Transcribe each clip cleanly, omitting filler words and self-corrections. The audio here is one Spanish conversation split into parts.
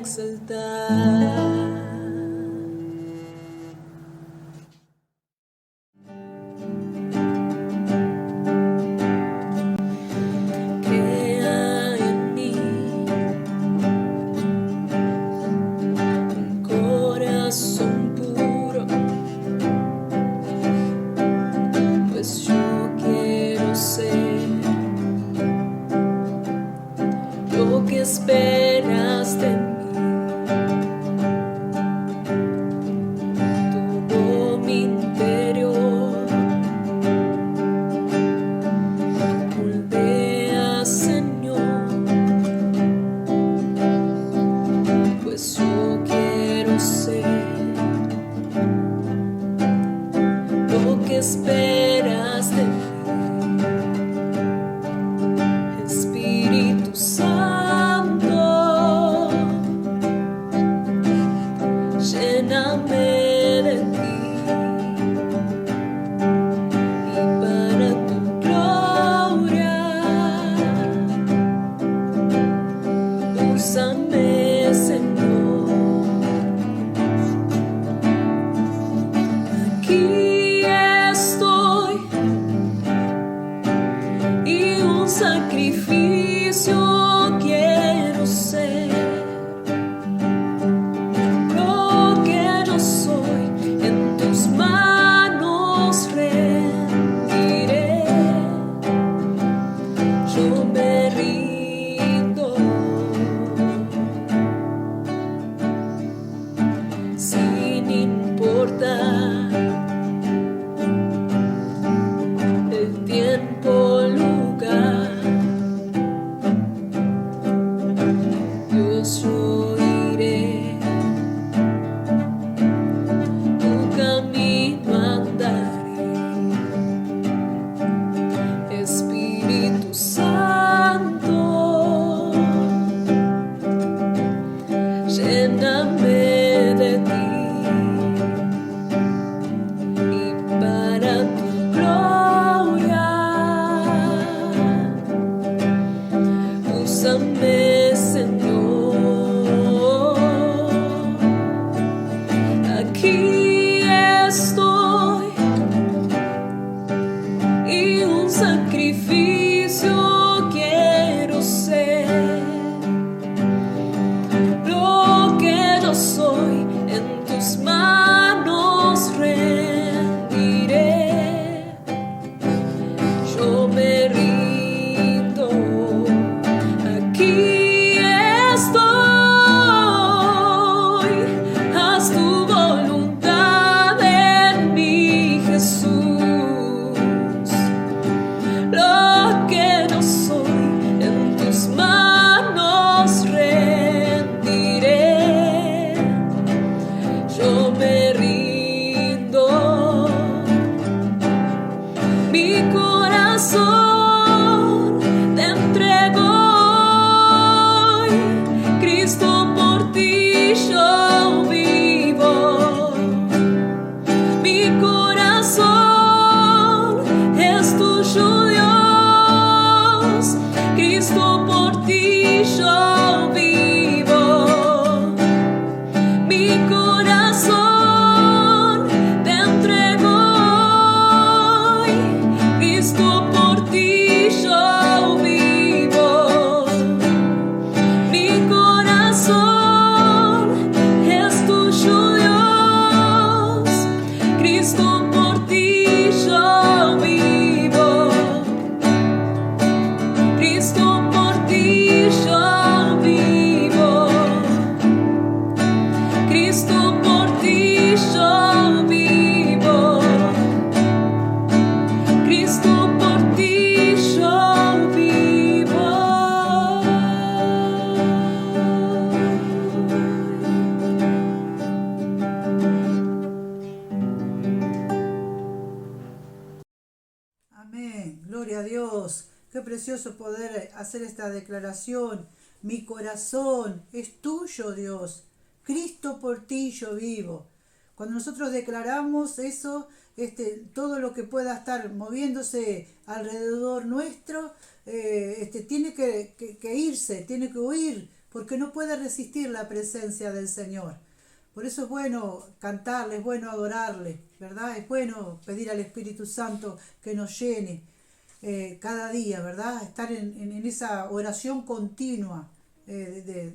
exaltar. Crea en mí un corazón puro, pues yo quiero ser lo que esperas de mí. Todo mi interior moldea, Señor, pues yo quiero ser lo que esperas de mí. Espíritu Santo, lléname de ti, y para tu gloria, úsame, Señor. Aquí estoy, y un sacrificio quiero ser. Lo que yo soy, en tus manos rendiré. Yo me rindo, sin importar el tiempo, lugar. Dios, yo iré, tu camino andaré. Espíritu Santo, lléname de ti, y para tu gloria, úsame, Señor. Aquí estoy, y un sacrificio quiero ser. Lo que yo soy, en tus manos rendiré. Yo me rindo, aquí estoy. Haz tu voluntad en mí, Jesús. Lo que yo soy, en tus manos rendiré. Yo me rindo, mi corazón te entrego hoy. Cristo, por ti yo vivo. Mi corazón es tuyo, Dios. Cristo, por ti yo vivo. Mi corazón te entrego hoy. Cristo, por ti yo vivo. Mi corazón es tuyo, Dios. Cristo, por ti yo vivo. Cristo, por ti yo vivo. Cristo, por ti yo vivo. Cristo, por ti yo vivo. Amén, gloria a Dios. Qué precioso poder hacer esta declaración. Mi corazón es tuyo, Dios. Cristo, por ti yo vivo. Cuando nosotros declaramos eso, todo lo que pueda estar moviéndose alrededor nuestro, tiene que irse, tiene que huir, porque no puede resistir la presencia del Señor. Por eso es bueno cantarle, es bueno adorarle, ¿verdad? Es bueno pedir al Espíritu Santo que nos llene cada día, ¿verdad? Estar en esa oración continua, de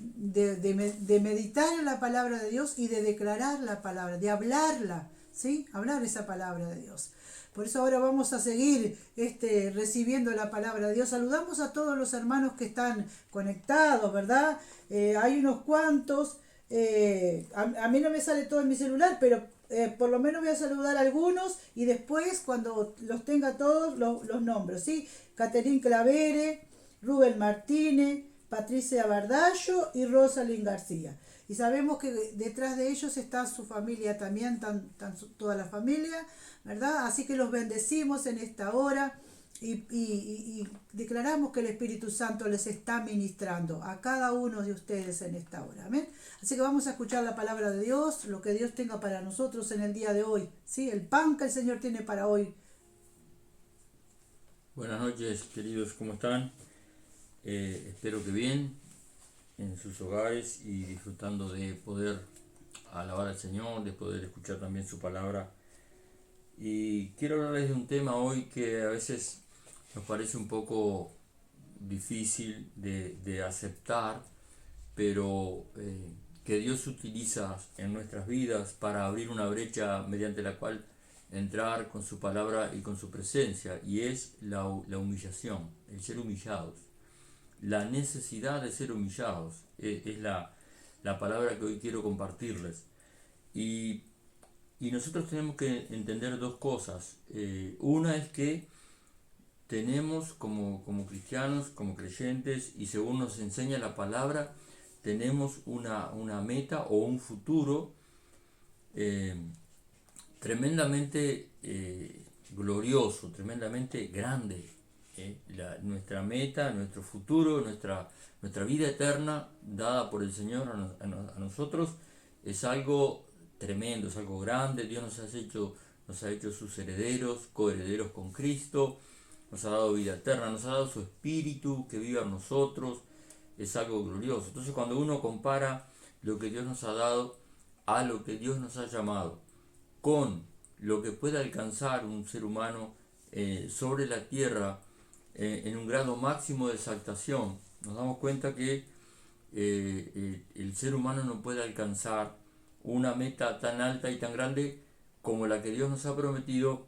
meditar en la palabra de Dios y de declarar la palabra, de hablarla, ¿sí? Hablar esa palabra de Dios. Por eso ahora vamos a seguir recibiendo la palabra de Dios. Saludamos a todos los hermanos que están conectados, ¿verdad? Hay unos cuantos. A mí no me sale todo en mi celular, pero por lo menos voy a saludar a algunos y después cuando los tenga todos los nombres, ¿sí? Caterín Clavere, Rubén Martínez, Patricia Bardallo y Rosalind García. Y sabemos que detrás de ellos está su familia también, toda la familia, ¿verdad? Así que los bendecimos en esta hora y declaramos que el Espíritu Santo les está ministrando a cada uno de ustedes en esta hora. Amén. Así que vamos a escuchar la palabra de Dios, lo que Dios tenga para nosotros en el día de hoy, ¿sí? El pan que el Señor tiene para hoy. Buenas noches, queridos, ¿cómo están? Espero que bien en sus hogares y disfrutando de poder alabar al Señor, de poder escuchar también su palabra. Y quiero hablarles de un tema hoy que a veces nos parece un poco difícil de aceptar, pero que Dios utiliza en nuestras vidas para abrir una brecha mediante la cual entrar con su palabra y con su presencia, y es la humillación, el ser humillados, la necesidad de ser humillados, es la palabra que hoy quiero compartirles. Y nosotros tenemos que entender dos cosas. Una es que tenemos como cristianos, como creyentes, y según nos enseña la palabra, tenemos una meta o un futuro tremendamente glorioso, tremendamente grande. Nuestra meta, nuestro futuro, nuestra vida eterna dada por el Señor a nosotros es algo tremendo, es algo grande. Dios nos ha hecho sus herederos, coherederos con Cristo, nos ha dado vida eterna, nos ha dado su Espíritu que viva en nosotros, es algo glorioso. Entonces cuando uno compara lo que Dios nos ha dado a lo que Dios nos ha llamado, con lo que puede alcanzar un ser humano sobre la tierra en un grado máximo de exaltación, nos damos cuenta que el ser humano no puede alcanzar una meta tan alta y tan grande como la que Dios nos ha prometido,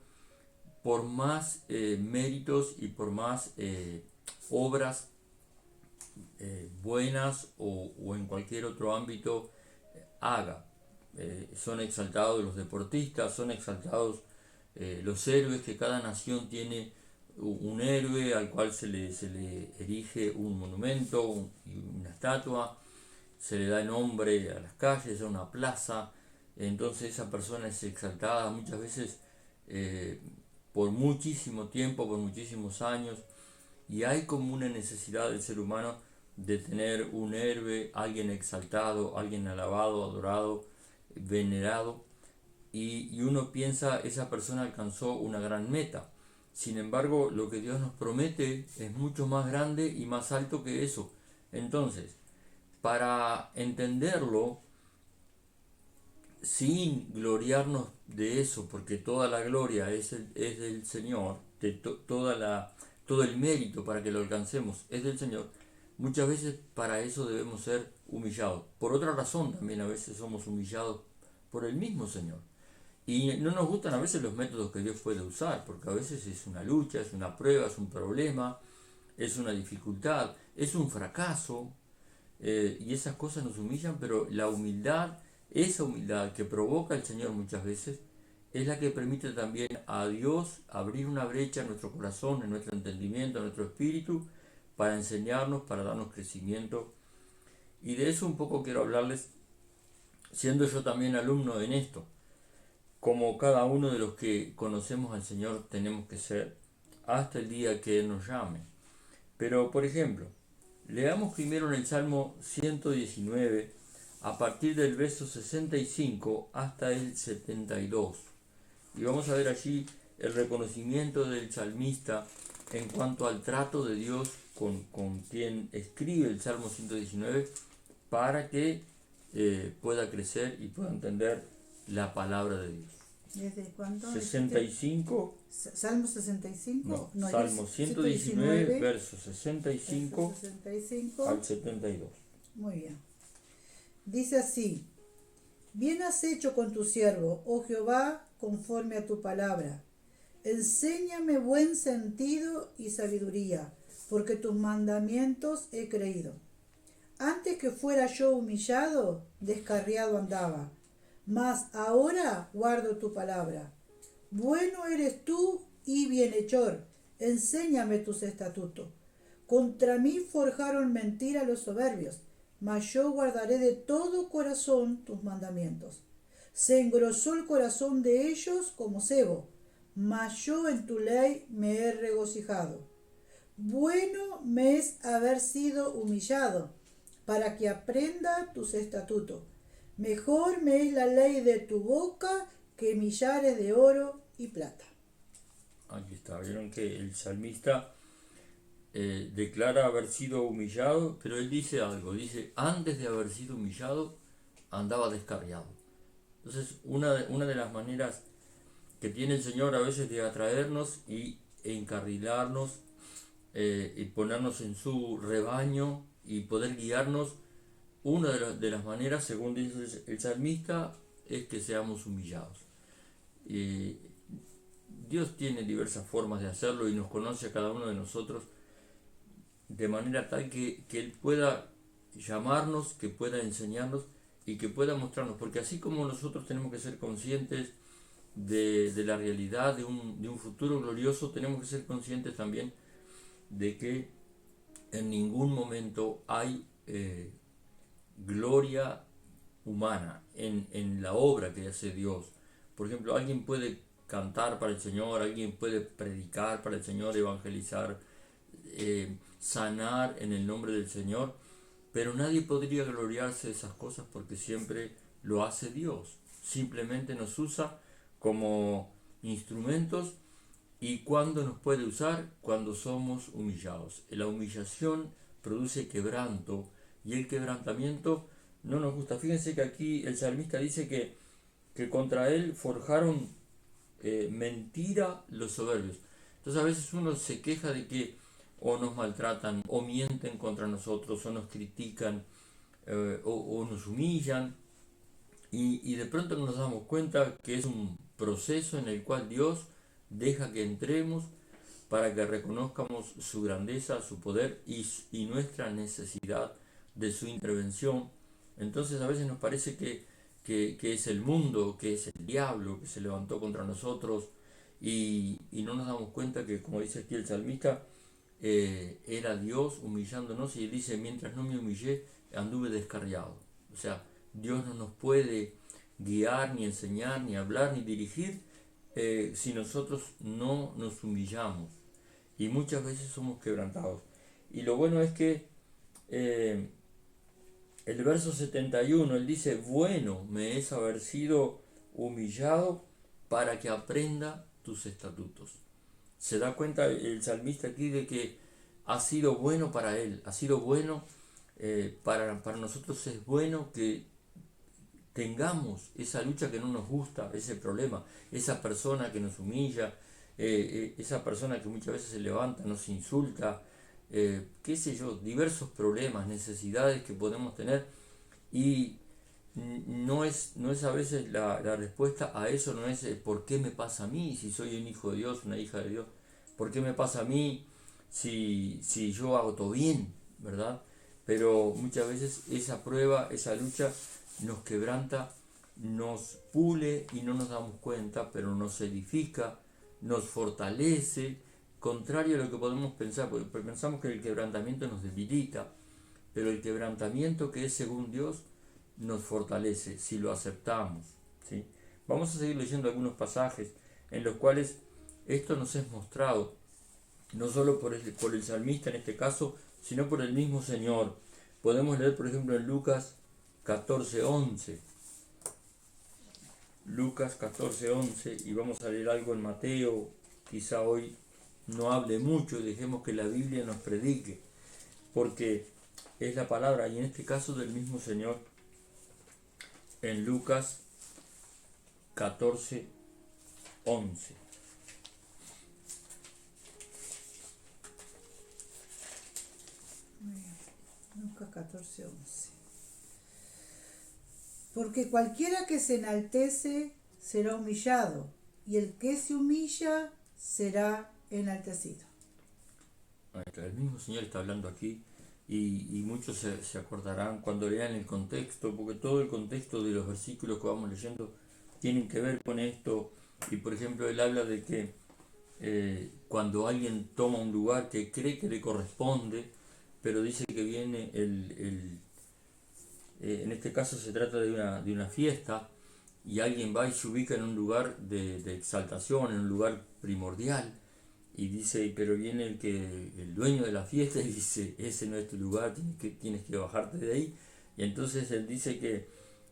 por más méritos y por más obras buenas o en cualquier otro ámbito haga. Son exaltados los deportistas, son exaltados los héroes, que cada nación tiene un héroe al cual se le erige un monumento y una estatua, se le da nombre a las calles, a una plaza. Entonces esa persona es exaltada muchas veces por muchísimo tiempo, por muchísimos años, y hay como una necesidad del ser humano de tener un héroe, alguien exaltado, alguien alabado, adorado, venerado, y uno piensa, esa persona alcanzó una gran meta. Sin embargo, lo que Dios nos promete es mucho más grande y más alto que eso. Entonces, para entenderlo, sin gloriarnos de eso, porque toda la gloria es del Señor, todo el mérito para que lo alcancemos es del Señor, muchas veces para eso debemos ser humillados. Por otra razón también a veces somos humillados por el mismo Señor. Y no nos gustan a veces los métodos que Dios puede usar, porque a veces es una lucha, es una prueba, es un problema, es una dificultad, es un fracaso, y esas cosas nos humillan, pero la humildad, esa humildad que provoca el Señor muchas veces, es la que permite también a Dios abrir una brecha en nuestro corazón, en nuestro entendimiento, en nuestro espíritu, para enseñarnos, para darnos crecimiento. Y de eso un poco quiero hablarles, siendo yo también alumno en esto. Como cada uno de los que conocemos al Señor tenemos que ser hasta el día que Él nos llame. Pero, por ejemplo, leamos primero en el Salmo 119, a partir del verso 65 hasta el 72. Y vamos a ver allí el reconocimiento del salmista en cuanto al trato de Dios con quien escribe el Salmo 119, para que pueda crecer y pueda entender la palabra de Dios. ¿Desde cuándo? 65, ¿Salmo 65? no, es Salmo 119, versos 65 verso 65 al 72. Muy bien. Dice así: Bien has hecho con tu siervo, oh Jehová, conforme a tu palabra. Enséñame buen sentido y sabiduría, porque tus mandamientos he creído. Antes que fuera yo humillado, descarriado andaba, mas ahora guardo tu palabra. Bueno eres tú y bienhechor, enséñame tus estatutos. Contra mí forjaron mentira los soberbios, mas yo guardaré de todo corazón tus mandamientos. Se engrosó el corazón de ellos como sebo, mas yo en tu ley me he regocijado. Bueno me es haber sido humillado, para que aprenda tus estatutos. Mejor me es la ley de tu boca que millares de oro y plata. Aquí está, vieron que el salmista declara haber sido humillado, pero él dice algo, dice, antes de haber sido humillado, andaba descarriado. Entonces, una de las maneras que tiene el Señor a veces de atraernos y encarrilarnos y ponernos en su rebaño y poder guiarnos, una de las maneras, según dice el salmista, es que seamos humillados. Dios tiene diversas formas de hacerlo y nos conoce a cada uno de nosotros de manera tal que Él pueda llamarnos, que pueda enseñarnos y que pueda mostrarnos, porque así como nosotros tenemos que ser conscientes de la realidad de un futuro glorioso, tenemos que ser conscientes también de que en ningún momento hay gloria humana en la obra que hace Dios. Por ejemplo, alguien puede cantar para el Señor, alguien puede predicar para el Señor, evangelizar, sanar en el nombre del Señor, pero nadie podría gloriarse de esas cosas porque siempre lo hace Dios. Simplemente nos usa como instrumentos. ¿Y cuándo nos puede usar? Cuando somos humillados. La humillación produce quebranto y el quebrantamiento no nos gusta. Fíjense que aquí el salmista dice que contra él forjaron mentira los soberbios. Entonces a veces uno se queja de que o nos maltratan o mienten contra nosotros o nos critican o nos humillan y de pronto nos damos cuenta que es un proceso en el cual Dios deja que entremos para que reconozcamos su grandeza, su poder y nuestra necesidad de su intervención. Entonces a veces nos parece que es el mundo, que es el diablo que se levantó contra nosotros y no nos damos cuenta que, como dice aquí el salmista, era Dios humillándonos y dice, mientras no me humillé, anduve descarriado. O sea, Dios no nos puede guiar, ni enseñar, ni hablar, ni dirigir si nosotros no nos humillamos. Y muchas veces somos quebrantados. Y lo bueno es que el verso 71, él dice, bueno me es haber sido humillado para que aprenda tus estatutos. Se da cuenta el salmista aquí de que ha sido bueno para él, ha sido bueno para nosotros. Es bueno que tengamos esa lucha que no nos gusta, ese problema, esa persona que nos humilla, esa persona que muchas veces se levanta, nos insulta, qué sé yo, diversos problemas, necesidades que podemos tener y no es a veces la respuesta a eso, no es ¿por qué me pasa a mí si soy un hijo de Dios, una hija de Dios? ¿Por qué me pasa a mí si yo hago todo bien, verdad? Pero muchas veces esa prueba, esa lucha nos quebranta, nos pule y no nos damos cuenta, pero nos edifica, nos fortalece, contrario a lo que podemos pensar, porque pensamos que el quebrantamiento nos debilita, pero el quebrantamiento que es según Dios nos fortalece si lo aceptamos, ¿sí? Vamos a seguir leyendo algunos pasajes en los cuales esto nos es mostrado, no solo por el salmista en este caso, sino por el mismo Señor. Podemos leer, por ejemplo, en Lucas 14:11. Lucas 14:11, y vamos a leer algo en Mateo. Quizá hoy no hable mucho y dejemos que la Biblia nos predique, porque es la palabra, y en este caso del mismo Señor, en Lucas 14, 11. Lucas 14, 11. Porque cualquiera que se enaltece será humillado, y el que se humilla será enaltecido. El mismo Señor está hablando aquí, y muchos se acordarán cuando lean el contexto, porque todo el contexto de los versículos que vamos leyendo tienen que ver con esto. Y por ejemplo, él habla de que cuando alguien toma un lugar que cree que le corresponde, pero dice que viene en este caso se trata de una fiesta, y alguien va y se ubica en un lugar de exaltación, en un lugar primordial, y dice, pero viene el dueño de la fiesta y dice, ese no es tu lugar, tienes que bajarte de ahí. Y entonces él dice que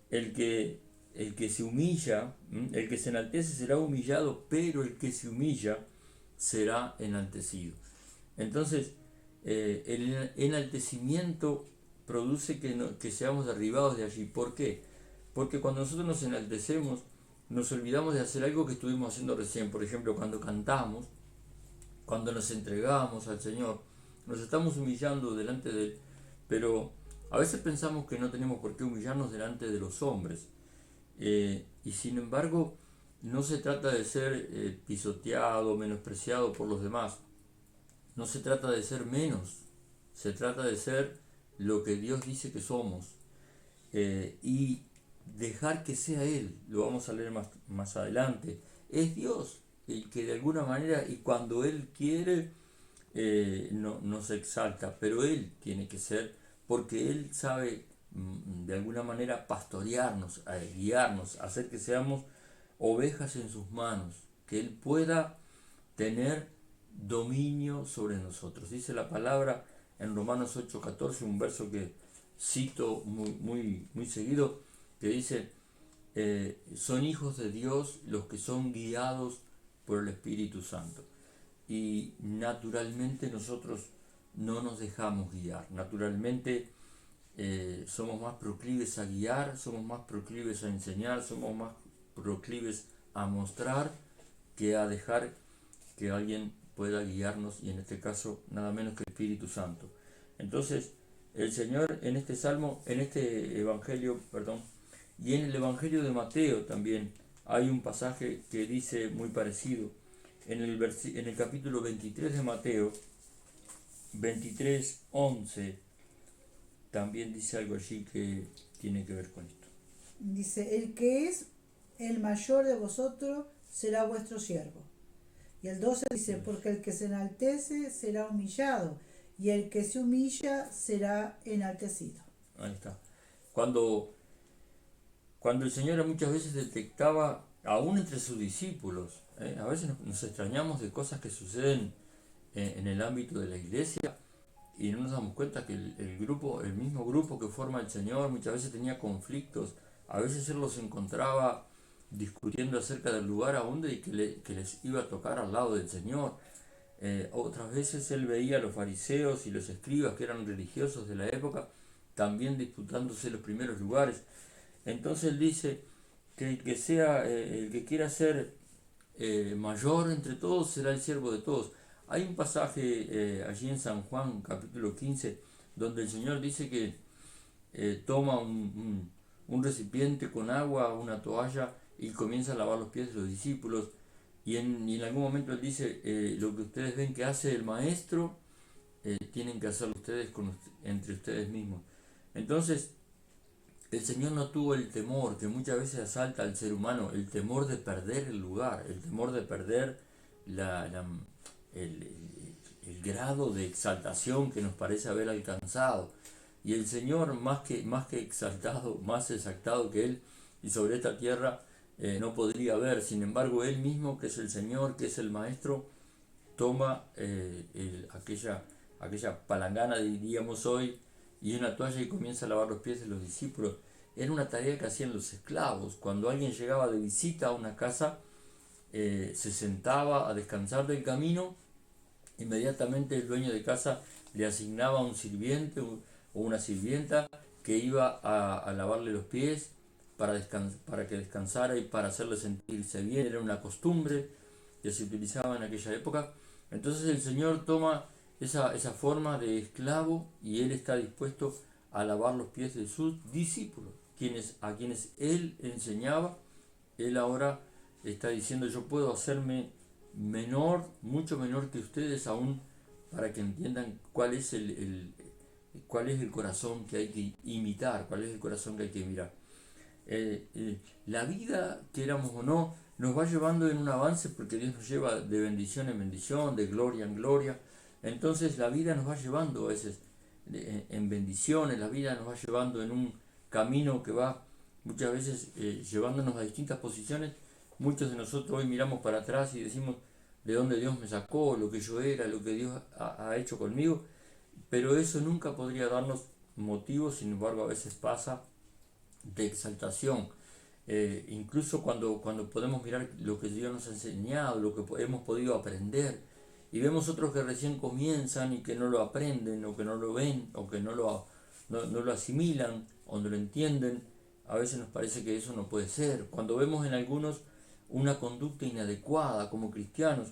el que, el que se humilla, el que se enaltece será humillado, pero el que se humilla será enaltecido. Entonces, el enaltecimiento produce que seamos derribados de allí. ¿Por qué? Porque cuando nosotros nos enaltecemos, nos olvidamos de hacer algo que estuvimos haciendo recién. Por ejemplo, cuando cantamos, cuando nos entregamos al Señor, nos estamos humillando delante de Él, pero a veces pensamos que no tenemos por qué humillarnos delante de los hombres. Y sin embargo, no se trata de ser pisoteado, menospreciado por los demás. No se trata de ser menos, se trata de ser lo que Dios dice que somos, y dejar que sea Él. Lo vamos a leer más adelante. Es Dios el que de alguna manera, y cuando Él quiere, nos exalta, pero Él tiene que ser, porque Él sabe de alguna manera pastorearnos, guiarnos, hacer que seamos ovejas en sus manos, que Él pueda tener dominio sobre nosotros. Dice la palabra en Romanos 8:14, un verso que cito muy seguido, que dice, son hijos de Dios los que son guiados por el Espíritu Santo. Y naturalmente nosotros no nos dejamos guiar. Naturalmente somos más proclives a guiar, somos más proclives a enseñar, somos más proclives a mostrar que a dejar que alguien pueda guiarnos, y en este caso nada menos que el Espíritu Santo. Entonces, el Señor en este salmo, en este evangelio, y en el evangelio de Mateo también hay un pasaje que dice muy parecido. En el capítulo 23 de Mateo, 23:11, también dice algo allí que tiene que ver con esto. Dice, el que es el mayor de vosotros será vuestro siervo. Y el 12 dice, porque el que se enaltece será humillado, y el que se humilla será enaltecido. Ahí está. Cuando el Señor muchas veces detectaba, aún entre sus discípulos, a veces nos extrañamos de cosas que suceden en el ámbito de la iglesia, y no nos damos cuenta que el mismo grupo que forma el Señor muchas veces tenía conflictos. A veces Él los encontraba discutiendo acerca del lugar a donde que les iba a tocar al lado del Señor. Otras veces Él veía a los fariseos y los escribas, que eran religiosos de la época, también disputándose los primeros lugares. Entonces Él dice que el que el que quiera ser mayor entre todos será el siervo de todos. Hay un pasaje allí en San Juan, capítulo 15, donde el Señor dice que toma un recipiente con agua, una toalla, y comienza a lavar los pies de los discípulos. Y en algún momento Él dice, lo que ustedes ven que hace el Maestro, tienen que hacerlo ustedes entre ustedes mismos. Entonces, el Señor no tuvo el temor que muchas veces asalta al ser humano, el temor de perder el lugar, el temor de perder el grado de exaltación que nos parece haber alcanzado. Y el Señor, más que exaltado, más exaltado que Él, y sobre esta tierra no podría haber. Sin embargo, Él mismo, que es el Señor, que es el Maestro, toma aquella palangana, diríamos hoy, y una toalla, y comienza a lavar los pies de los discípulos. Era una tarea que hacían los esclavos. Cuando alguien llegaba de visita a una casa, se sentaba a descansar del camino, inmediatamente el dueño de casa le asignaba un sirviente, o una sirvienta que iba a lavarle los pies para que descansara y para hacerle sentirse bien. Era una costumbre que se utilizaba en aquella época. Entonces el Señor toma esa forma de esclavo y Él está dispuesto a lavar los pies de sus discípulos, a quienes Él enseñaba. Él ahora está diciendo: yo puedo hacerme menor, mucho menor que ustedes, aún para que entiendan cuál es el corazón que hay que imitar, cuál es el corazón que hay que mirar. La vida, queramos o no, nos va llevando en un avance, porque Dios nos lleva de bendición en bendición, de gloria en gloria. Entonces la vida nos va llevando a veces en bendiciones, la vida nos va llevando en un camino que va muchas veces llevándonos a distintas posiciones. Muchos de nosotros hoy miramos para atrás y decimos de dónde Dios me sacó, lo que yo era, lo que Dios ha hecho conmigo, pero eso nunca podría darnos motivos. Sin embargo, a veces pasa de exaltación, incluso cuando podemos mirar lo que Dios nos ha enseñado, lo que hemos podido aprender, y vemos otros que recién comienzan y que no lo aprenden, o que no lo ven, o que no lo asimilan, o no lo entienden. A veces nos parece que eso no puede ser. Cuando vemos en algunos una conducta inadecuada como cristianos,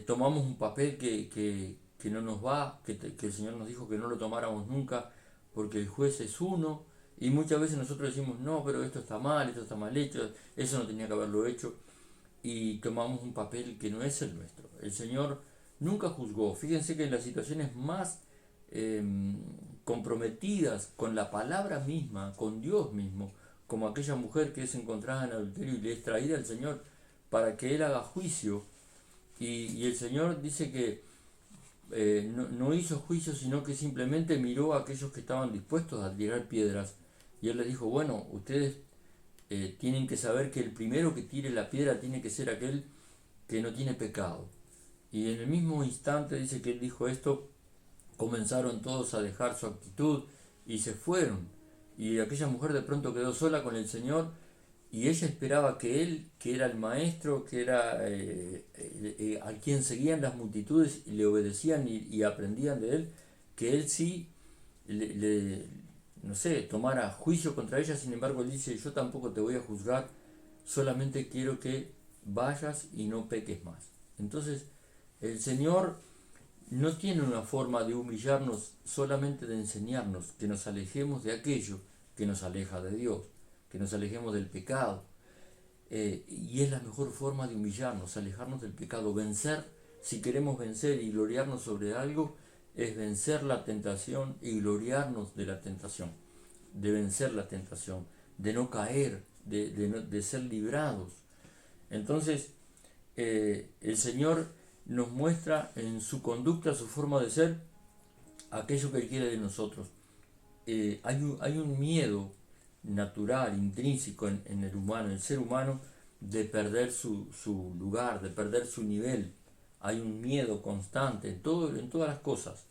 tomamos un papel que no nos va, que el Señor nos dijo que no lo tomáramos nunca, porque el juez es uno. Y muchas veces nosotros decimos: no, pero esto está mal hecho, eso no tenía que haberlo hecho, y tomamos un papel que no es el nuestro. El Señor nunca juzgó. Fíjense que en las situaciones más comprometidas con la palabra misma, con Dios mismo, como aquella mujer que es encontrada en adulterio y le es traída al Señor para que Él haga juicio, y el Señor dice que no hizo juicio, sino que simplemente miró a aquellos que estaban dispuestos a tirar piedras, y Él les dijo: bueno, ustedes tienen que saber que el primero que tire la piedra tiene que ser aquel que no tiene pecado. Y en el mismo instante, dice que Él dijo esto, comenzaron todos a dejar su actitud y se fueron. Y aquella mujer de pronto quedó sola con el Señor, y ella esperaba que Él, que era el maestro, que era a quien seguían las multitudes y le obedecían y aprendían de Él, que Él sí no sé, tomara juicio contra ella. Sin embargo, Él dice: yo tampoco te voy a juzgar, solamente quiero que vayas y no peques más. Entonces, el Señor no tiene una forma de humillarnos, solamente de enseñarnos que nos alejemos de aquello que nos aleja de Dios, que nos alejemos del pecado. Y es la mejor forma de humillarnos, alejarnos del pecado, vencer. Si queremos vencer y gloriarnos sobre algo, es vencer la tentación y gloriarnos de la tentación, de vencer la tentación, de no caer, de ser librados. Entonces, el Señor nos muestra en su conducta, su forma de ser, aquello que Él quiere de nosotros. Hay un miedo natural, intrínseco en el humano, en el ser humano, de perder su lugar, de perder su nivel. Hay un miedo constante en todas las cosas,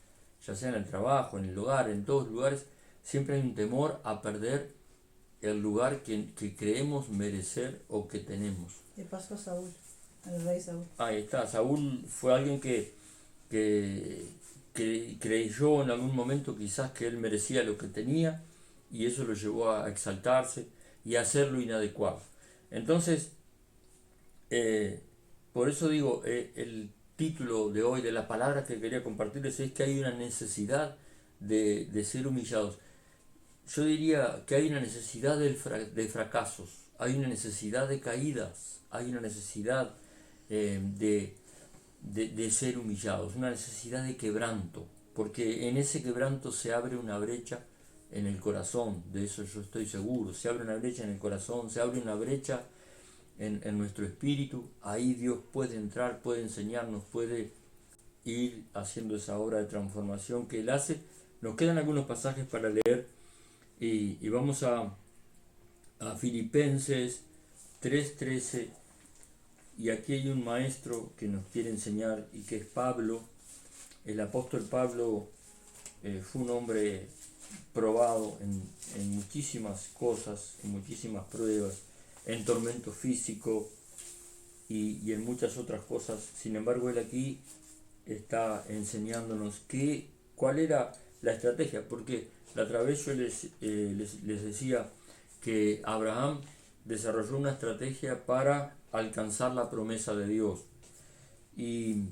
ya sea en el trabajo, en el hogar, en todos los lugares. Siempre hay un temor a perder el lugar que creemos merecer o que tenemos. Le pasó a Saúl, al rey Saúl. Ahí está. Saúl fue alguien que creyó en algún momento quizás que él merecía lo que tenía, y eso lo llevó a exaltarse y a hacer lo inadecuado. Entonces, por eso digo, el título de hoy de la palabra que quería compartirles es que hay una necesidad de ser humillados. Yo diría que hay una necesidad de fracasos, hay una necesidad de caídas, hay una necesidad de ser humillados, una necesidad de quebranto, porque en ese quebranto se abre una brecha en el corazón, de eso yo estoy seguro. Se abre una brecha en el corazón, se abre una brecha en nuestro espíritu. Ahí Dios puede entrar, puede enseñarnos, puede ir haciendo esa obra de transformación que Él hace. Nos quedan algunos pasajes para leer, y vamos a Filipenses 3:13, y aquí hay un maestro que nos quiere enseñar, y que es Pablo. El apóstol Pablo fue un hombre probado en muchísimas cosas, en muchísimas pruebas, en tormento físico y en muchas otras cosas. Sin embargo, él aquí está enseñándonos cuál era la estrategia, porque la otra vez yo les decía que Abraham desarrolló una estrategia para alcanzar la promesa de Dios. Y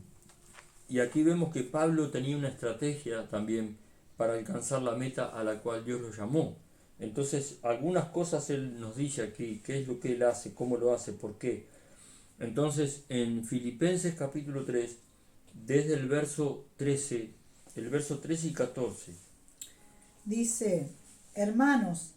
aquí vemos que Pablo tenía una estrategia también para alcanzar la meta a la cual Dios lo llamó. Entonces, algunas cosas él nos dice aquí, qué es lo que él hace, cómo lo hace, por qué. Entonces, en Filipenses capítulo 3, desde el verso 13 y 14. Dice, hermanos,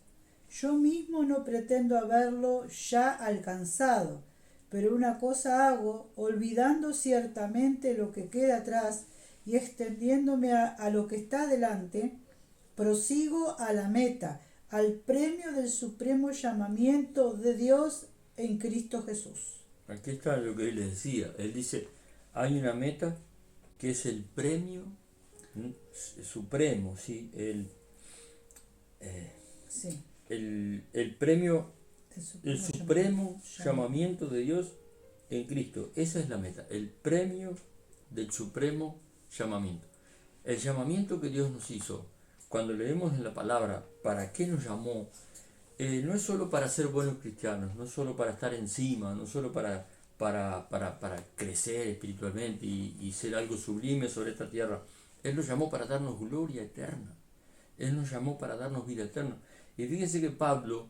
yo mismo no pretendo haberlo ya alcanzado, pero una cosa hago, olvidando ciertamente lo que queda atrás y extendiéndome a lo que está delante, prosigo a la meta, al premio del supremo llamamiento de Dios en Cristo Jesús. Aquí está lo que él les decía. Él dice, hay una meta que es el premio supremo, ¿sí? Sí, El premio, el supremo llamamiento de Dios en Cristo. Esa es la meta, el premio del supremo llamamiento. El llamamiento que Dios nos hizo, cuando leemos en la palabra, ¿para qué nos llamó? No es solo para ser buenos cristianos, no es solo para estar encima, no es solo para crecer espiritualmente y ser algo sublime sobre esta tierra. Él nos llamó para darnos gloria eterna. Él nos llamó para darnos vida eterna. Y fíjense que Pablo,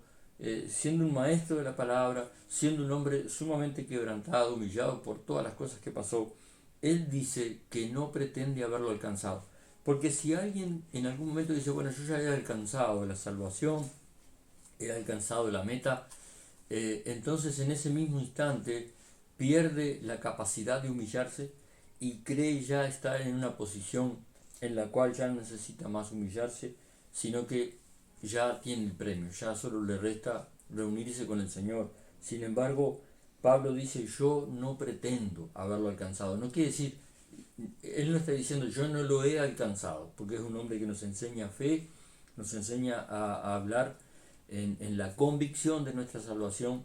siendo un maestro de la palabra, siendo un hombre sumamente quebrantado, humillado por todas las cosas que pasó, él dice que no pretende haberlo alcanzado. Porque si alguien en algún momento dice, bueno, yo ya he alcanzado la salvación, he alcanzado la meta, entonces en ese mismo instante pierde la capacidad de humillarse y cree ya estar en una posición en la cual ya no necesita más humillarse, sino que ya tiene el premio, ya solo le resta reunirse con el Señor. Sin embargo, Pablo dice, yo no pretendo haberlo alcanzado. No quiere decir, él no está diciendo, yo no lo he alcanzado, porque es un hombre que nos enseña fe, nos enseña a hablar en la convicción de nuestra salvación,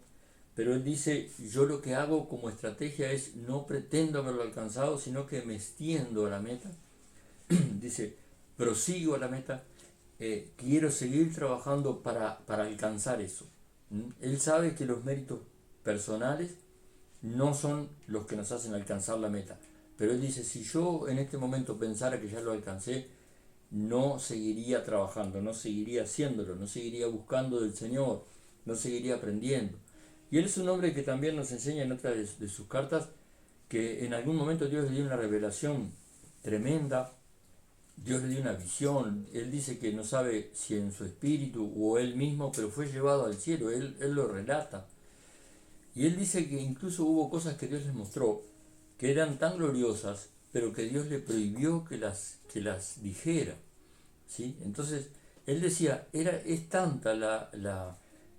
pero él dice, yo lo que hago como estrategia es, no pretendo haberlo alcanzado, sino que me extiendo a la meta. Dice, prosigo a la meta, quiero seguir trabajando para alcanzar eso. Él sabe que los méritos personales no son los que nos hacen alcanzar la meta, pero él dice, si yo en este momento pensara que ya lo alcancé, no seguiría trabajando, no seguiría haciéndolo, no seguiría buscando del Señor, no seguiría aprendiendo. Y él es un hombre que también nos enseña en otra de sus cartas que en algún momento Dios le dio una revelación tremenda, Dios le dio una visión. Él dice que no sabe si en su espíritu o él mismo, pero fue llevado al cielo, él lo relata. Y él dice que incluso hubo cosas que Dios les mostró que eran tan gloriosas, pero que Dios le prohibió que las dijera, ¿sí? Entonces, él decía, es tanta la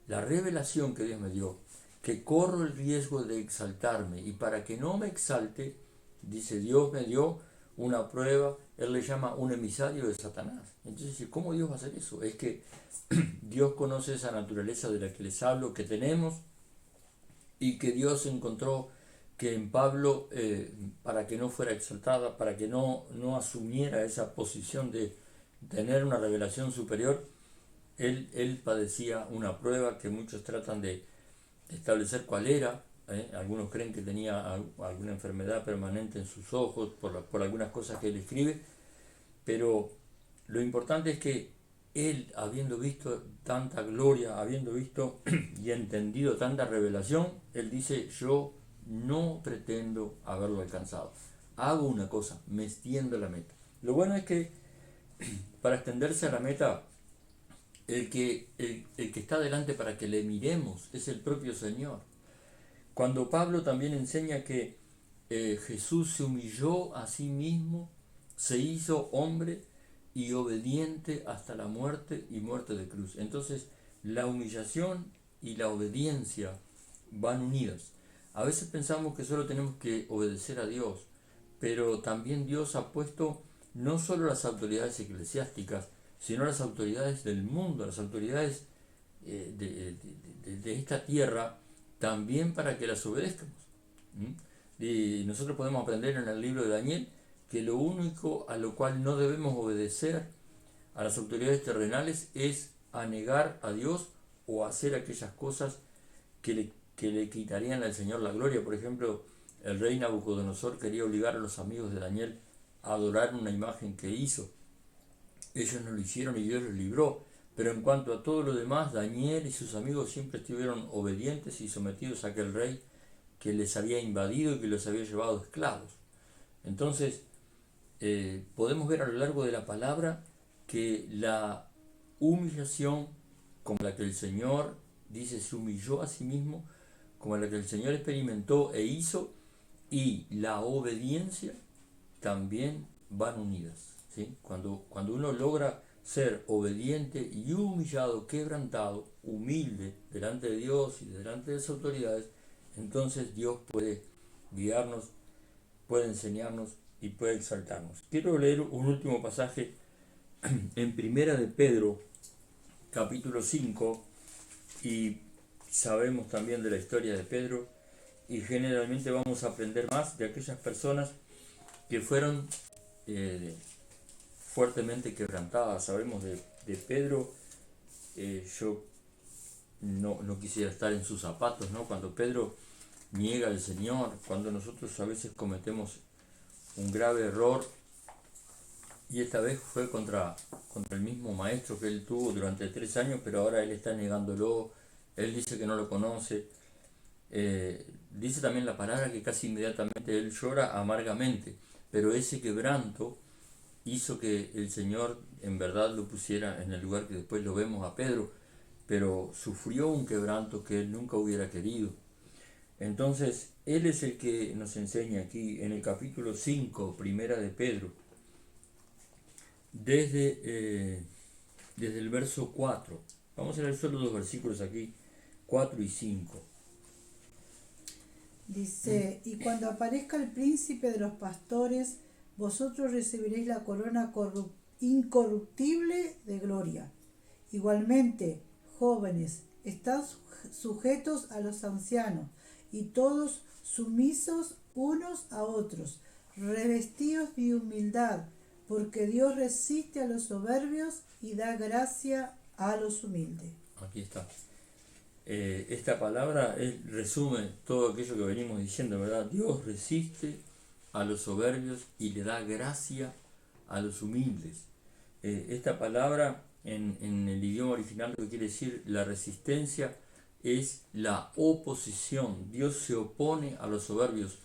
revelación que Dios me dio, que corro el riesgo de exaltarme, y para que no me exalte, dice, Dios me dio una prueba, él le llama un emisario de Satanás. Entonces, ¿cómo Dios va a hacer eso? Es que Dios conoce esa naturaleza de la que les hablo, que tenemos, y que Dios encontró que en Pablo, para que no fuera exaltada, para que no asumiera esa posición de tener una revelación superior, él padecía una prueba que muchos tratan de establecer cuál era. Algunos creen que tenía alguna enfermedad permanente en sus ojos por algunas cosas que él escribe, pero lo importante es que él, habiendo visto tanta gloria, habiendo visto y entendido tanta revelación, él dice, yo no pretendo haberlo alcanzado. Hago una cosa, me extiendo a la meta. Lo bueno es que para extenderse a la meta, el que está adelante para que le miremos es el propio Señor. Cuando Pablo también enseña que Jesús se humilló a sí mismo, se hizo hombre y obediente hasta la muerte y muerte de cruz. Entonces, la humillación y la obediencia van unidas. A veces pensamos que solo tenemos que obedecer a Dios, pero también Dios ha puesto no solo las autoridades eclesiásticas, sino las autoridades del mundo, las autoridades de esta tierra, también para que las obedezcamos. Y nosotros podemos aprender en el libro de Daniel que lo único a lo cual no debemos obedecer a las autoridades terrenales es a negar a Dios o a hacer aquellas cosas que le quitarían al Señor la gloria. Por ejemplo, el rey Nabucodonosor quería obligar a los amigos de Daniel a adorar una imagen que hizo. Ellos no lo hicieron y Dios los libró. Pero en cuanto a todo lo demás, Daniel y sus amigos siempre estuvieron obedientes y sometidos a aquel rey que les había invadido y que los había llevado esclavos. Entonces, podemos ver a lo largo de la palabra que la humillación como la que el Señor, dice, se humilló a sí mismo, como la que el Señor experimentó e hizo, y la obediencia también van unidas, ¿sí? Cuando uno logra ser obediente y humillado, quebrantado, humilde delante de Dios y delante de las autoridades, entonces Dios puede guiarnos, puede enseñarnos y puede exaltarnos. Quiero leer un último pasaje en Primera de Pedro, capítulo 5, y sabemos también de la historia de Pedro, y generalmente vamos a aprender más de aquellas personas que fueron fuertemente quebrantadas. Sabemos de Pedro, yo no quisiera estar en sus zapatos, ¿no? Cuando Pedro niega al Señor, cuando nosotros a veces cometemos un grave error, y esta vez fue contra el mismo maestro que él tuvo durante 3 años, pero ahora él está negándolo, él dice que no lo conoce. Dice también la palabra que casi inmediatamente él llora amargamente, pero ese quebranto hizo que el Señor en verdad lo pusiera en el lugar que después lo vemos a Pedro, pero sufrió un quebranto que él nunca hubiera querido. Entonces, él es el que nos enseña aquí en el capítulo 5, Primera de Pedro, desde el verso 4. Vamos a leer solo 2 versículos aquí, 4 y 5. Dice, y cuando aparezca el príncipe de los pastores, vosotros recibiréis la corona incorruptible de gloria. Igualmente, jóvenes, estad sujetos a los ancianos, y todos sumisos unos a otros, revestidos de humildad, porque Dios resiste a los soberbios y da gracia a los humildes. Aquí está. Esta palabra resume todo aquello que venimos diciendo, ¿verdad? Dios resiste a los soberbios y le da gracia a los humildes. Esta palabra en el idioma original lo que quiere decir la resistencia es la oposición. Dios se opone a los soberbios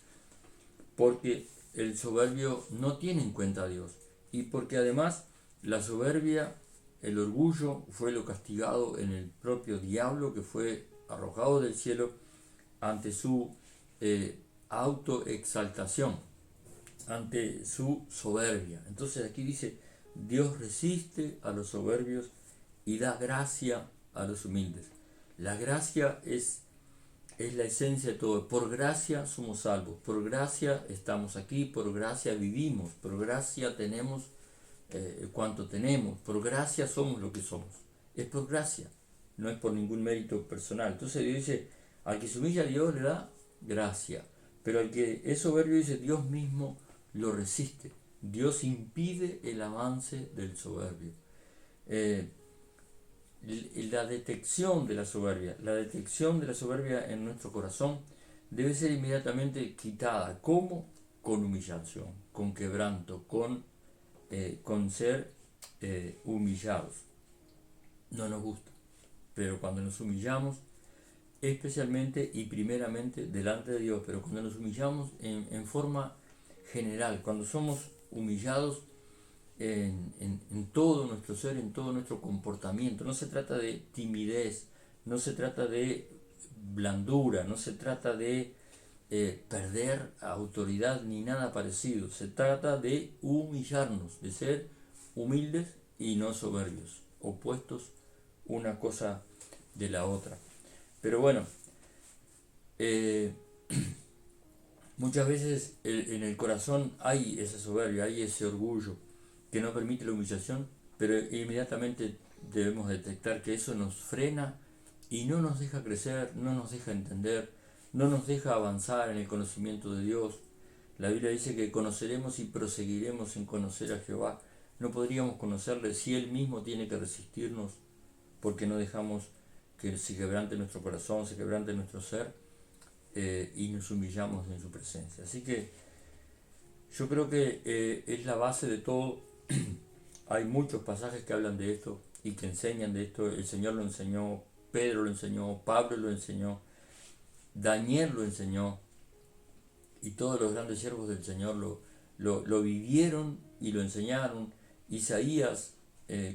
porque el soberbio no tiene en cuenta a Dios y porque además la soberbia, el orgullo, fue lo castigado en el propio diablo, que fue arrojado del cielo ante su autoexaltación, ante su soberbia. Entonces aquí dice, Dios resiste a los soberbios y da gracia a los humildes. La gracia es la esencia de todo. Por gracia somos salvos, por gracia estamos aquí, por gracia vivimos, por gracia tenemos cuanto tenemos, por gracia somos lo que somos. Es por gracia, no es por ningún mérito personal. Entonces Dios dice, al que se humilla a Dios le da gracia, pero al que es soberbio dice, Dios mismo lo resiste. Dios impide el avance del soberbio. La detección de la soberbia en nuestro corazón debe ser inmediatamente quitada. ¿Cómo? Con humillación, con quebranto, con ser humillados. No nos gusta, pero cuando nos humillamos, especialmente y primeramente delante de Dios, pero cuando nos humillamos en forma general, cuando somos humillados en todo nuestro ser, en todo nuestro comportamiento, no se trata de timidez, no se trata de blandura, no se trata de perder autoridad ni nada parecido, se trata de humillarnos, de ser humildes y no soberbios, opuestos una cosa de la otra. Pero bueno, muchas veces en el corazón hay esa soberbia, hay ese orgullo que no permite la humillación, pero inmediatamente debemos detectar que eso nos frena y no nos deja crecer, no nos deja entender, no nos deja avanzar en el conocimiento de Dios. La Biblia dice que conoceremos y proseguiremos en conocer a Jehová. no podríamos conocerle si Él mismo tiene que resistirnos porque no dejamos que se quebrante nuestro corazón, se quebrante nuestro ser y nos humillamos en su presencia. Así que yo creo que es la base de todo. Hay muchos pasajes que hablan de esto y que enseñan de esto. El Señor lo enseñó, Pedro lo enseñó, Pablo lo enseñó, Daniel lo enseñó, y todos los grandes siervos del Señor lo vivieron y lo enseñaron. Isaías,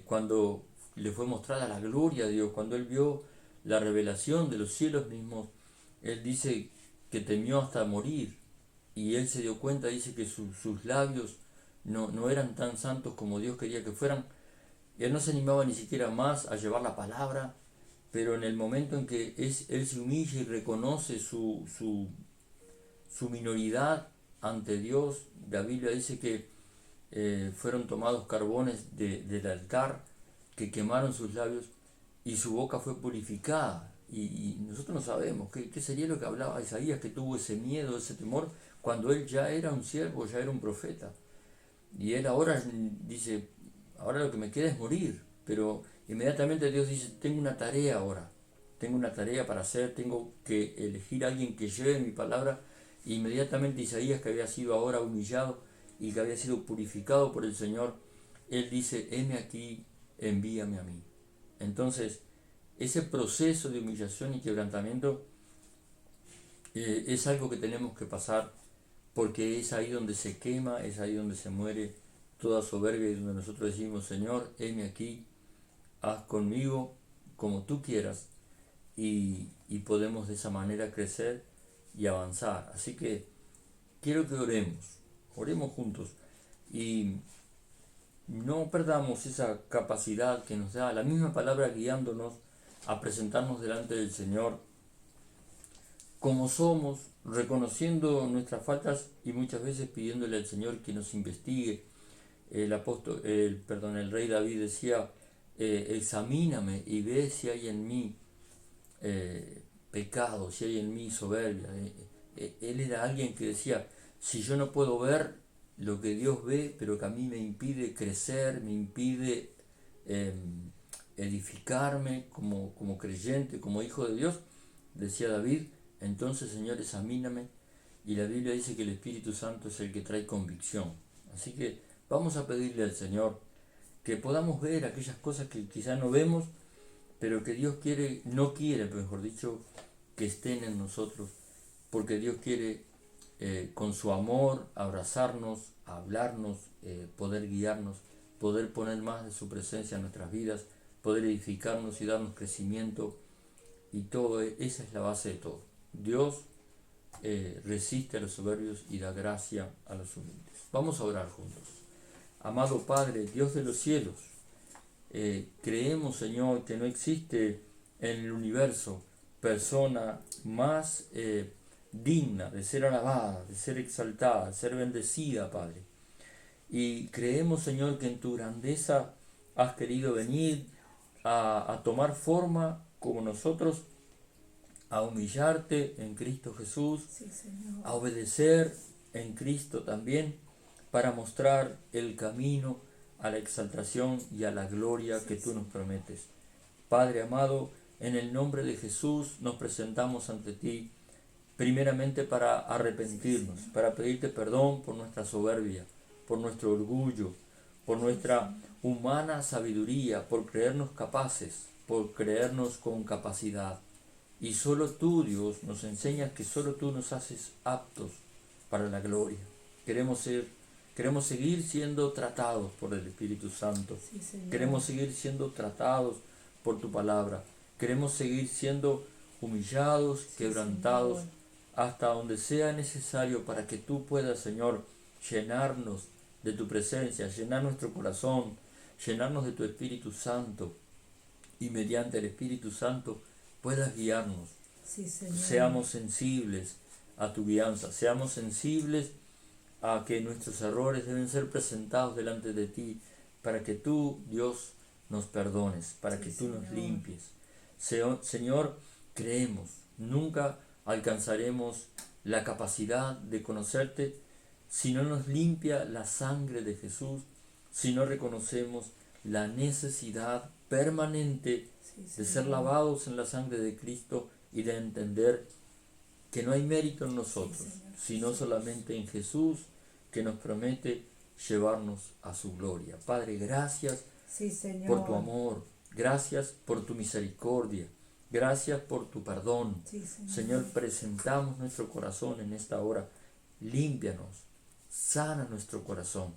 cuando le fue mostrada la gloria de Dios, cuando él vio la revelación de los cielos mismos, él dice que temió hasta morir, y él se dio cuenta, dice que sus labios no eran tan santos como Dios quería que fueran. Él no se animaba ni siquiera más a llevar la palabra, pero en el momento en que él se humilla y reconoce su minoridad ante Dios, la Biblia dice que fueron tomados carbones del altar que quemaron sus labios y su boca fue purificada. Y nosotros no sabemos qué sería lo que hablaba Isaías, que tuvo ese miedo, ese temor, cuando él ya era un siervo, ya era un profeta. Y él ahora dice, ahora lo que me queda es morir. Pero inmediatamente Dios dice, tengo una tarea ahora, tengo una tarea para hacer, tengo que elegir a alguien que lleve mi palabra. E inmediatamente Isaías, que había sido ahora humillado y que había sido purificado por el Señor, él dice, heme aquí, envíame a mí. Entonces, ese proceso de humillación y quebrantamiento es algo que tenemos que pasar, porque es ahí donde se quema, es ahí donde se muere toda soberbia y donde nosotros decimos, Señor, heme aquí, haz conmigo como tú quieras, y podemos de esa manera crecer y avanzar. Así que quiero que oremos juntos y no perdamos esa capacidad que nos da la misma palabra, guiándonos a presentarnos delante del Señor como somos, reconociendo nuestras faltas y muchas veces pidiéndole al Señor que nos investigue. El rey David decía, examíname y ve si hay en mí pecado, si hay en mí soberbia. Él era alguien que decía, si yo no puedo ver lo que Dios ve, pero que a mí me impide crecer, me impide edificarme como creyente, como hijo de Dios, decía David, entonces Señor, examíname. Y la Biblia dice que el Espíritu Santo es el que trae convicción. Así que vamos a pedirle al Señor que podamos ver aquellas cosas que quizás no vemos, pero que Dios no quiere, mejor dicho, que estén en nosotros, porque Dios quiere con su amor abrazarnos, hablarnos, poder guiarnos, poder poner más de su presencia en nuestras vidas, poder edificarnos y darnos crecimiento, y todo, esa es la base de todo. Dios resiste a los soberbios y da gracia a los humildes. Vamos a orar juntos. Amado Padre, Dios de los cielos, creemos, Señor, que no existe en el universo persona más digna de ser alabada, de ser exaltada, de ser bendecida, Padre. Y creemos, Señor, que en tu grandeza has querido venir a tomar forma como nosotros, a humillarte en Cristo Jesús, Sí, Señor. a obedecer en Cristo también, para mostrar el camino a la exaltación y a la gloria que tú nos prometes. Padre amado, en el nombre de Jesús nos presentamos ante ti, primeramente para arrepentirnos, para pedirte perdón por nuestra soberbia, por nuestro orgullo, por nuestra humana sabiduría, por creernos capaces, por creernos con capacidad. Y solo tú, Dios, nos enseñas que solo tú nos haces aptos para la gloria. Queremos seguir siendo tratados por el Espíritu Santo. Sí, Señor. Queremos seguir siendo tratados por tu palabra. Queremos seguir siendo humillados, quebrantados, Señor. hasta donde sea necesario para que tú puedas, Señor, llenarnos de tu presencia, llenar nuestro corazón, llenarnos de tu Espíritu Santo, y mediante el Espíritu Santo puedas guiarnos. Sí, Señor. Seamos sensibles a tu guianza, seamos sensibles a que nuestros errores deben ser presentados delante de ti, para que tú, Dios, nos perdones, para que tú nos Señor. limpies. Señor, creemos, nunca alcanzaremos la capacidad de conocerte si no nos limpia la sangre de Jesús, si no reconocemos la necesidad permanente Sí, de ser Señor. lavados en la sangre de Cristo y de entender que no hay mérito en nosotros, Sí, Señor sino Jesús. solamente en Jesús, que nos promete llevarnos a su gloria. Padre, gracias Sí, Señor. por tu amor, gracias por tu misericordia, gracias por tu perdón. Sí, Señor. Señor, presentamos nuestro corazón en esta hora, límpianos, sana nuestro corazón.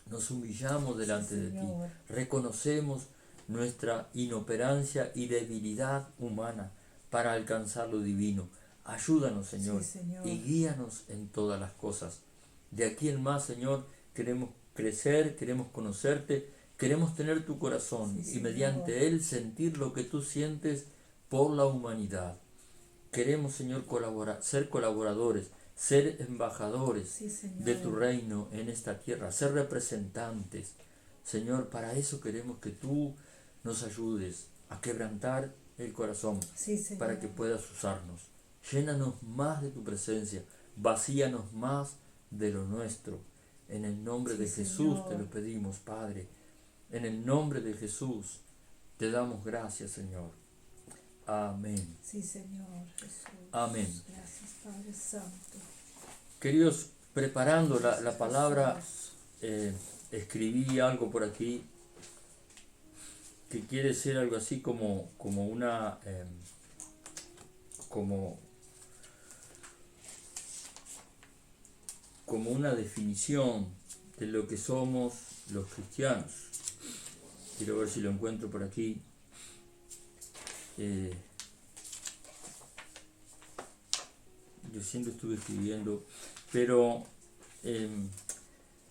Nos humillamos delante de ti, Señor. reconocemos nuestra inoperancia y debilidad humana para alcanzar lo divino. Ayúdanos, Señor, Sí, Señor. y guíanos en todas las cosas. De aquí en más, Señor, queremos crecer, queremos conocerte, queremos tener tu corazón Sí, y Señor. mediante él sentir lo que tú sientes por la humanidad. Queremos, Señor, ser colaboradores, ser embajadores Sí, Señor. de tu reino en esta tierra, ser representantes. Señor, para eso queremos que tú nos ayudes a quebrantar el corazón, Sí, Señor. para que puedas usarnos. Llénanos más de tu presencia, vacíanos más de lo nuestro. En el nombre Sí, de Jesús Señor. te lo pedimos, Padre. En el nombre de Jesús te damos gracias, Señor. Amén. Sí, Señor Jesús. Amén. Gracias, Padre Santo. Queridos, preparando la palabra, Jesús. escribí algo por aquí que quiere ser algo así como una como una definición de lo que somos los cristianos. Quiero ver si lo encuentro por aquí. Recién lo estuve escribiendo, pero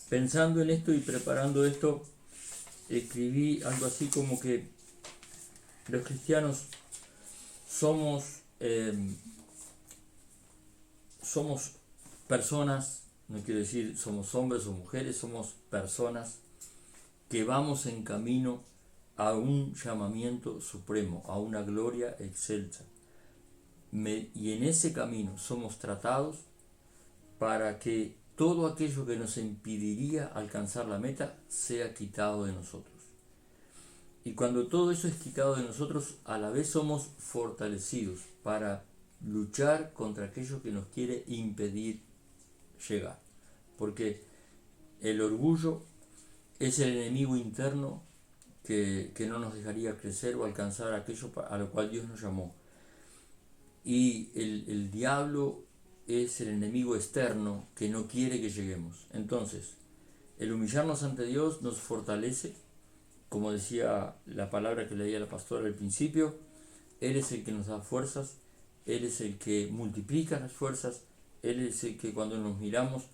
pensando en esto y preparando esto, escribí algo así como que los cristianos somos personas, no quiero decir somos hombres o mujeres, somos personas que vamos en camino a un llamamiento supremo, a una gloria excelsa. Y en ese camino somos tratados para que todo aquello que nos impediría alcanzar la meta sea quitado de nosotros. Y cuando todo eso es quitado de nosotros, a la vez somos fortalecidos para luchar contra aquello que nos quiere impedir llegar. Porque el orgullo es el enemigo interno que no nos dejaría crecer o alcanzar aquello a lo cual Dios nos llamó. Y el diablo es el enemigo externo que no quiere que lleguemos. Entonces, el humillarnos ante Dios nos fortalece, como decía la palabra que leía la pastora al principio. Él es el que nos da fuerzas, Él es el que multiplica las fuerzas, Él es el que cuando nos miramos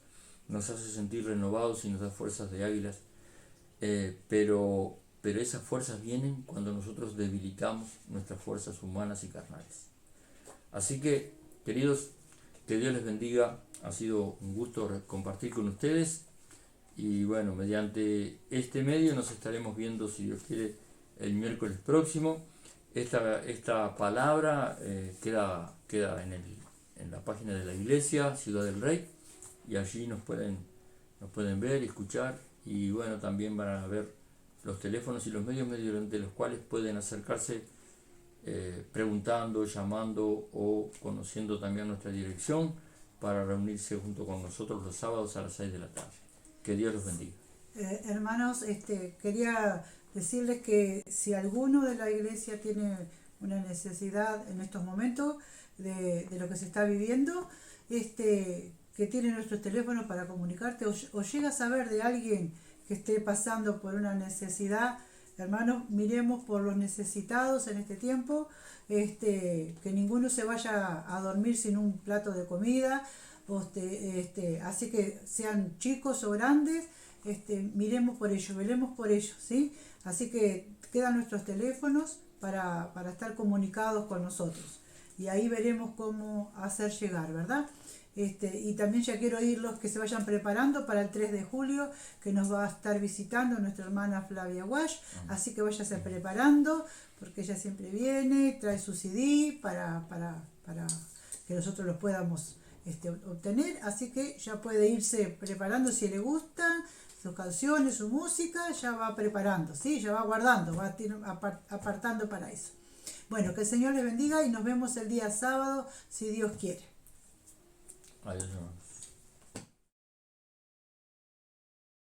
nos hace sentir renovados y nos da fuerzas de águilas. Pero esas fuerzas vienen cuando nosotros debilitamos nuestras fuerzas humanas y carnales. Así que, queridos, que Dios les bendiga. Ha sido un gusto compartir con ustedes. Y bueno, mediante este medio nos estaremos viendo, si Dios quiere, el miércoles próximo. Esta palabra queda en la página de la iglesia, Ciudad del Rey. Y allí nos pueden ver y escuchar. Y bueno, también van a ver los teléfonos y los medios mediante los cuales pueden acercarse preguntando, llamando o conociendo también nuestra dirección para reunirse junto con nosotros los sábados a las 6 de la tarde. Que Dios los bendiga. Hermanos, quería decirles que si alguno de la iglesia tiene una necesidad en estos momentos de lo que se está viviendo, que tiene nuestros teléfonos para comunicarte o llega a saber de alguien que esté pasando por una necesidad, hermanos, miremos por los necesitados en este tiempo, que ninguno se vaya a dormir sin un plato de comida, así que sean chicos o grandes, miremos por ellos, velemos por ellos, ¿sí? Así que quedan nuestros teléfonos para estar comunicados con nosotros y ahí veremos cómo hacer llegar, ¿verdad? Y también ya quiero oírlos que se vayan preparando para el 3 de julio que nos va a estar visitando nuestra hermana Flavia Wash, así que váyase preparando porque ella siempre viene, trae su CD para que nosotros los podamos obtener, así que ya puede irse preparando si le gusta, sus canciones, su música, ya va preparando, ¿sí? Ya va guardando, va apartando para eso. Bueno, que el Señor les bendiga y nos vemos el día sábado, si Dios quiere. Adiós, hermanos.